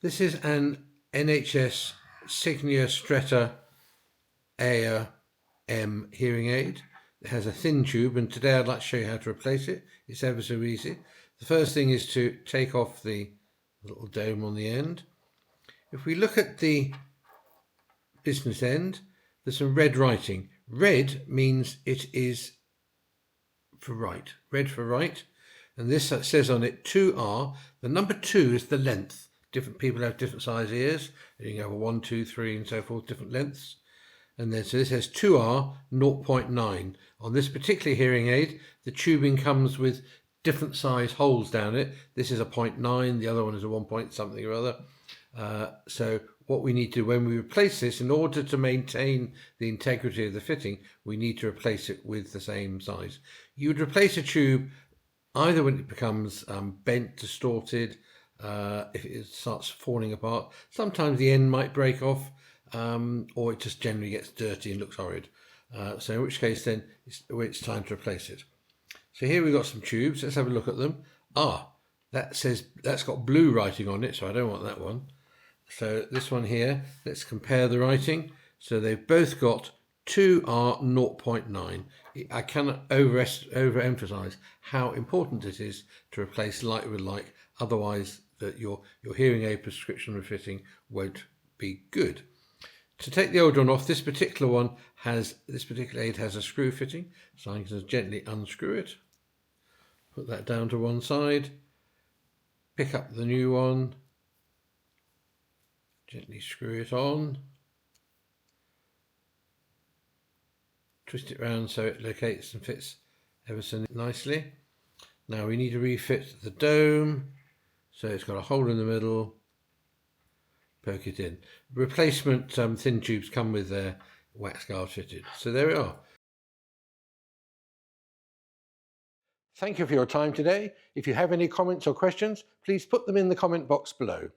This is an NHS Signia Stretta Air M hearing aid. It has a thin tube, and today I'd like to show you how to replace it. It's ever so easy. The first thing is to take off the little dome on the end. If we look at the business end, there's some red writing. Red means it is for right, red for right. And this says on it 2R. The number 2 is the length. Different people have different size ears. You can have a 1, 2, 3 and so forth, different lengths. And then so this has 2R 0.9. On this particular hearing aid, the tubing comes with different size holes down it. This is a 0.9, the other one is a 1 point something or other. So what we need to, when we replace this, in order to maintain the integrity of the fitting, we need to replace it with the same size. You would replace a tube either when it becomes bent, distorted, if it starts falling apart. Sometimes the end might break off, or it just generally gets dirty and looks horrid. So in which case then it's time to replace it. So here we've got some tubes. Let's have a look at them. That says, that's got blue writing on it, so I don't want that one. So this one here, let's compare the writing. So they've both got 2R 0.9. I cannot overemphasize how important it is to replace like with like, otherwise that your hearing aid prescription refitting won't be good. To take the old one off, this particular aid has a screw fitting, so I can gently unscrew it, put that down to one side, pick up the new one, gently screw it on, twist it round so it locates and fits ever so nicely. Now we need to refit the dome, so it's got a hole in the middle, poke it in. Replacement thin tubes come with their wax guard fitted. So there we are. Thank you for your time today. If you have any comments or questions, please put them in the comment box below.